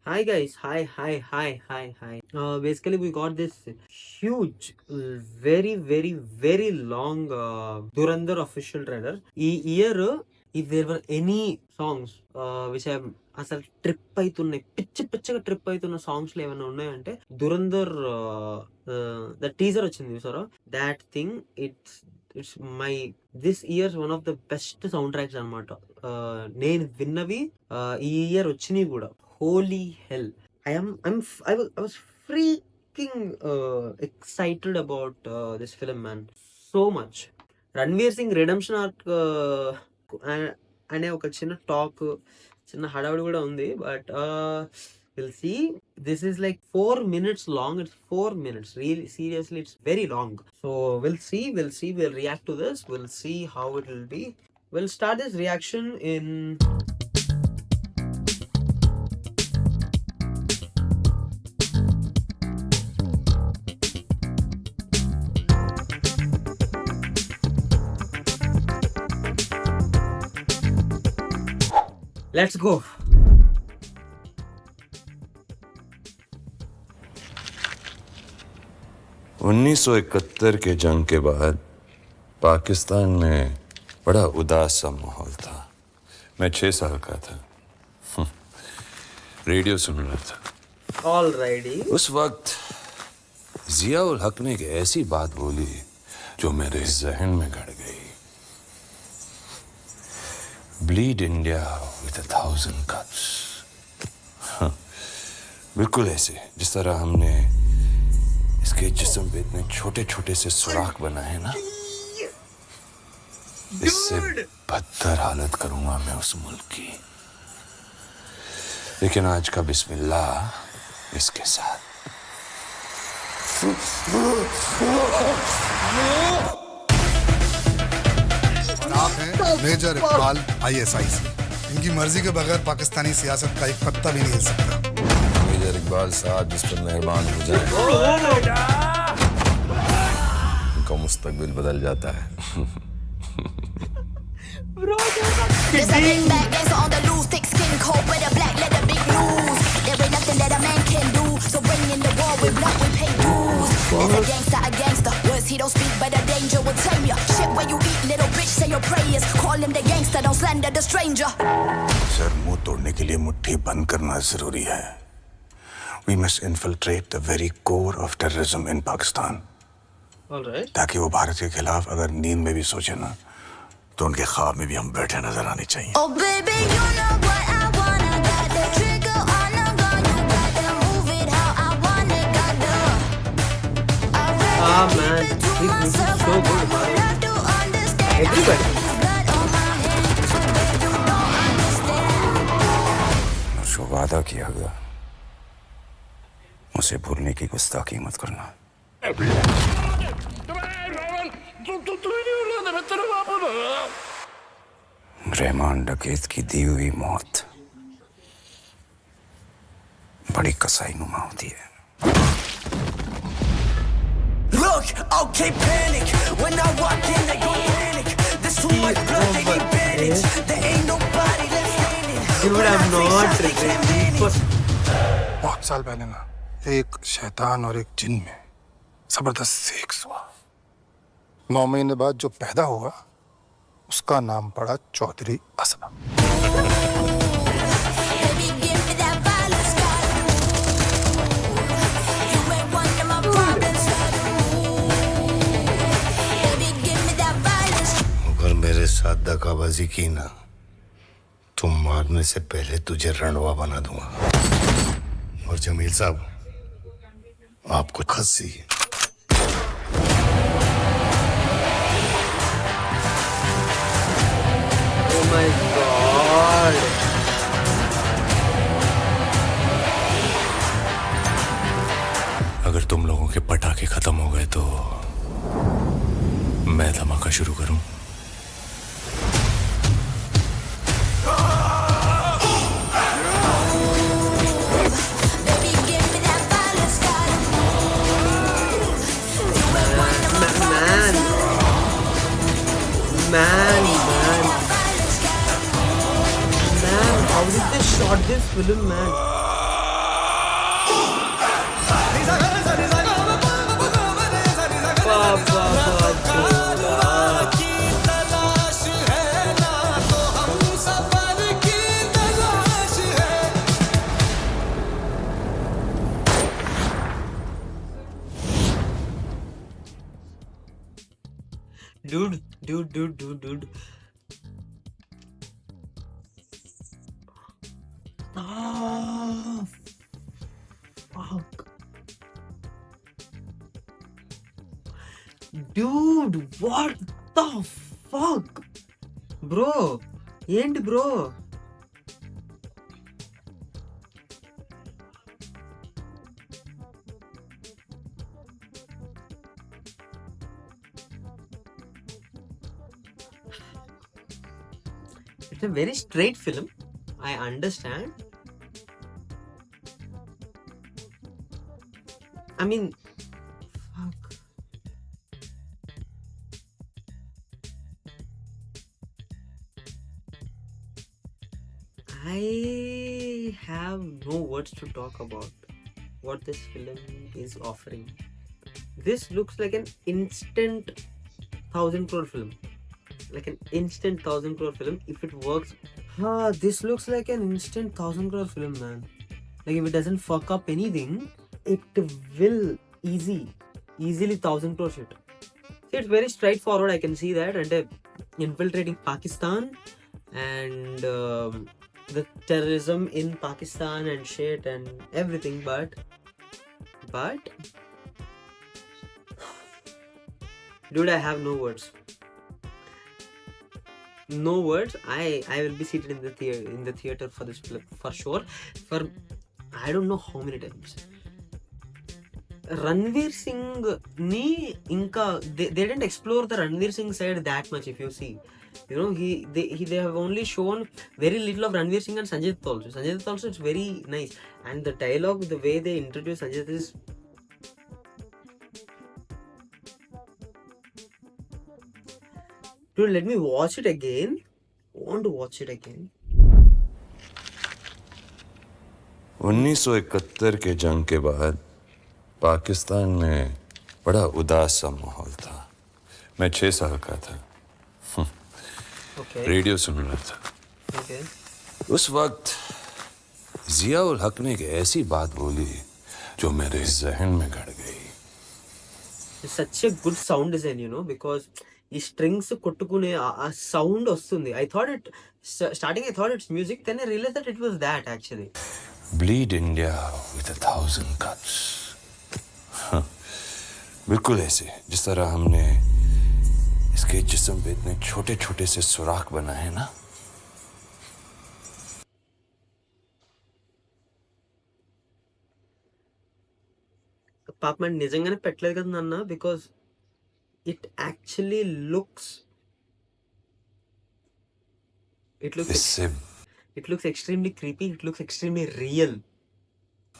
Hi guys, hi. Basically, we got this huge, very long Durandar official trailer. ఈ year if there were any songs which have అసలు trip అవుతున్నాయి, పిచ్చిగా trip అవుతున్న songs లో ఏమైనా ఉన్నాయంటే దురందర్ ద టీజర్ వచ్చింది చూసారా, that thing it's my this years one of the best sound tracks అనమాట. నేను విన్నవి ఈ ఇయర్ వచ్చినవి కూడా. Holy hell. I was freaking excited about this film, man. So much. Ranveer Singh redemption arc అనే ఒక చిన్న టాక్, చిన్న హడావిడి కూడా ఉంది. But will see. This is like 4 minutes long. It's 4 minutes. Really, seriously, it's very long. So we'll see. We'll react to this. We'll see how it will be. We'll start this reaction in. Let's go. 1971 के जंग के बाद पाकिस्तान में बड़ा उदास सा माहौल था. मैं 6 साल का था. रेडियो सुन रहा था. Alrighty. उस वक्त जिया उल हक ने एक ऐसी बात बोली जो मेरे जहन में गड़ गई. Bleed India with 1,000 cuts. बिल्कुल ऐसे जिस तरह हमने इसके जिस्म पे इतने छोटे छोटे से सुराख बनाए ना, इससे बदतर हालत करूंगा मैं उस मुल्क की. लेकिन आज का बिस्मिल्लाह इसके साथ. और आप हैं मेजर इकबाल ISI से. इनकी मर्जी के बगैर पाकिस्तानी सियासत का एक पत्ता भी नहीं हिल सकता. मेजर इकबाल साहब जिस पर मेहरबान हो जाए उनका मुस्तकबिल बदल जाता है. There's a big bag dancer on the loose, thick skin coat with a black leather, big news. There ain't nothing that a man can do, so bring in the war with blood, we pay dues. There's a gangster, words he don't speak, but the danger will tame ya. Shit where you eat, little bitch, say your prayers. Call him the gangster, don't slander the stranger. Sir, मुंह तोड़ने के लिए मुट्ठी बंद करना जरूरी है. We must infiltrate the very core of terrorism in Pakistan. Alright. ताकि वो भारत के खिलाफ अगर नींद में भी सोचे ना, तो उनके ख्वाब में भी हम बैठे नजर आने चाहिए. Oh baby, you know what I wanna, got the trigger on the gun, you gotta move it how I want it, gotta. Man, this is so good, man. Everybody. जो वादा किया गया उसे भूलने की गुस्ताखी मत करना. रहमान डकैत की दी हुई मौत बड़ी कसाई नुमा होती है. Look, okay, panic. When I walk in, they gon' panic. There's too much blood, they need bandage. There ain't nobody left standing. Dude, I'm not regretting. बहुत साल पहले ना एक शैतान और एक जिन में जबरदस्त सेक्स हुआ. 9 महीने बाद जो पैदा हुआ उसका नाम पड़ा Chaudhary Aslam. Baby, give me that violence, gotta move. You ain't one of my problems, gotta move. Baby, give me that violence. अगर मेरे साथ दगाबाजी की ना तो मारने से पहले तुझे रणवा बना दूंगा. और जमील साहब, आपको खस्सी Oh my god. अगर तुम लोगों के पटाखे खत्म हो गए तो मैं धमाका शुरू करूं. Baby, give me that violence, gotta move. You ain't one of my problems, Man. How did they shot this film, man? Dude. Ah, fuck. Dude, what the fuck? Bro, ఏంటి bro? It's a very straight film. I understand. I mean, fuck. I have no words to talk about what this film is offering. This looks like an instant 1,000 crore film. Like an instant 1,000 crore film if it works. This looks like an instant 1,000 crore film, man. Like if it doesn't fuck up anything, it will easily 1,000 crore shit. See, it's very straightforward. I can see that, and infiltrating Pakistan and the terrorism in Pakistan and shit and everything, but dude, I have no words. No words. I will be seated in the theater for this film for sure. For I don't know how many times. Ranveer Singh ni inka they didn't explore the Ranveer Singh side that much. If you see, you know, they have only shown very little of Ranveer Singh and Sanjay Dutt also. Sanjay Dutt also, it's very nice, and the dialogue, the way they introduce Sanjay Dutt is. Dude, let me watch it again. I want to watch it again. 1971 के जंग के बाद पाकिस्तान में बड़ा उदास सा माहौल था। मैं 6 साल का था। Okay. रेडियो सुन रहा था। Okay. उस वक्त जिया उल हक ने एक ऐसी बात बोली जो मेरे जहन में गड़ गई। It's such a good sound design, you know, because ఈ స్ట్రింగ్స్ కొట్టుకునే ఆ సౌండ్ వస్తుంది. I thought it's music, then I realized that it was that actually. Bleed India with 1,000 cuts. बिल्कुल ऐसे जिस तरह हमने इसके जिस्म पे इतने छोटे छोटे से सुराख बनाए ना। పాప మనం నిజంగానే పెట్టలేదు కదా నాన్న, బికాస్ it actually looks इससे extremely creepy, it looks extremely real.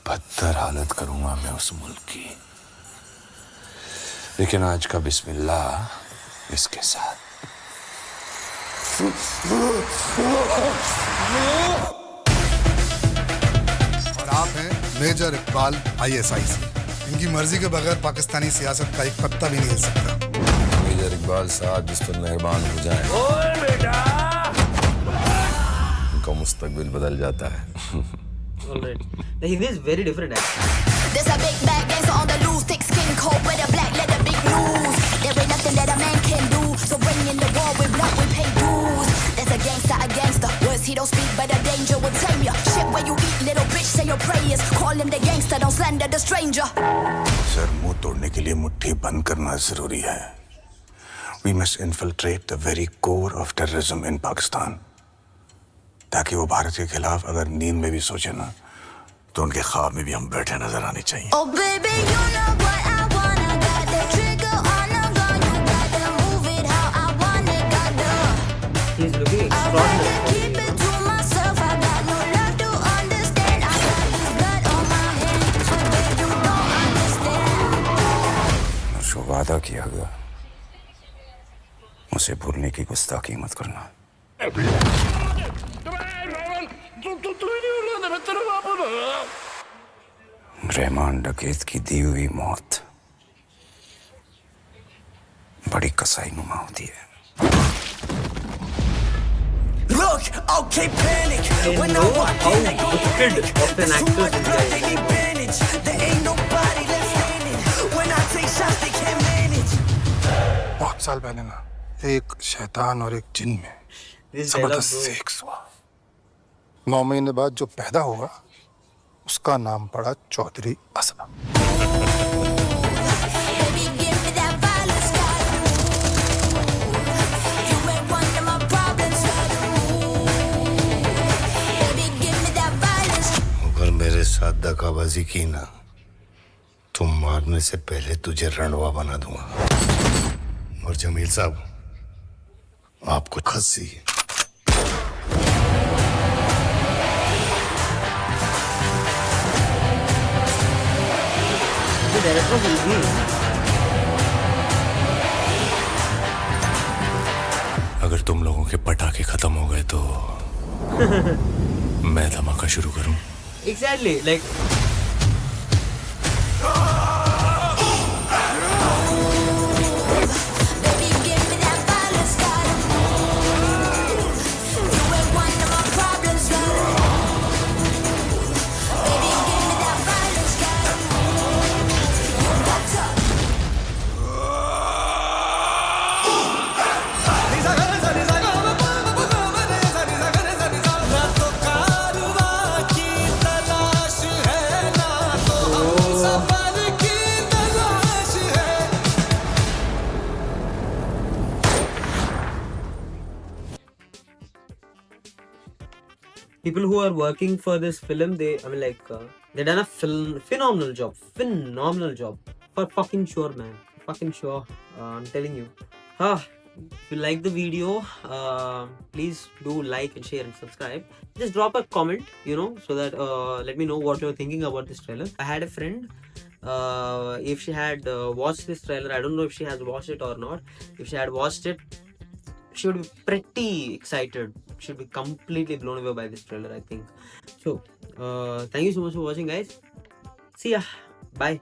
बदतर हालत करूंगा मैं उस मुल्क की, लेकिन आज का बिस्मिल्लाह इसके साथ। और आप हैं मेजर इकबाल ISI से। इनकी मर्जी के बगैर पाकिस्तानी सियासत का एक पत्ता भी नहीं हिल सकता। मेजर इकबाल साहब जिस पर मेहरबान हो जाए, ओए बेटा, उनका मुस्तकबिल बदल जाता है। Alright. The Hindi is very different actually. There's a big bad gangster on the loose, thick skin coat with a black leather, big news. There ain't nothing that a man can do, so bring in the war with blood, we pay dues. There's a gangster, words he don't speak, but the danger will tame ya. Shit where you eat, little bitch, say your prayers. Call him the gangster, don't slander the stranger. Sir, मुंह तोड़ने के लिए मुट्ठी बंद करना जरूरी है। We must infiltrate the very core of terrorism in Pakistan, ताकि वो भारत के खिलाफ अगर नींद में भी सोचे ना, तो उनके ख्वाब में भी हम बैठे नजर आने चाहिए। Oh baby, you know what I wanna, got the trigger on the gun, you gotta move it how I want it, gotta. He's looking I'd rather extraordinary. keep it to myself, I got no love to understand. I got this blood on my hands, but babe, you don't understand. उसको वादा किया गया, उसे भूलने की गुस्ताखी मत करना। रहमान डकैत की दी हुई मौत बड़ी कसाईनुमा होती है। look, okay, panic. When I walk in, they go panic. There's too much blood, they need bandage. There ain't nobody left standing. When I take shots, they can't manage. बहुत साल पहले ना एक शैतान और एक जिन में This dialogue, जबरदस्त bro. सेक्स हुआ। 9 महीने बाद जो पैदा हुआ उसका नाम पड़ा Chaudhary Aslam. Baby, give me that violence, gotta move. You ain't one of my problems, gotta move. Baby, give me that violence. अगर मेरे साथ दगाबाजी की ना तो मारने से पहले तुझे रणवा बना दूंगा। और जमील साहब, आपको खस्सी The director will be. अगर तुम लोगों के पटाखे खत्म हो गए तो मैं धमाका शुरू करूं। Exactly, like. Baby, give me that violence, gotta move. You ain't one of my problems, gotta move. Baby, give me that violence, gotta move. What's up? People who are working for this film, they done a phenomenal job, for fucking sure, man, fucking sure. I'm telling you. If you like the video, please do like and share and subscribe. Just drop a comment, so that let me know what you're thinking about this trailer. I had a friend. If she had watched this trailer, I don't know if she has watched it or not. If she had watched it, she would be pretty excited. She would be completely blown away by this trailer, I think. So, thank you so much for watching, guys. See ya. Bye.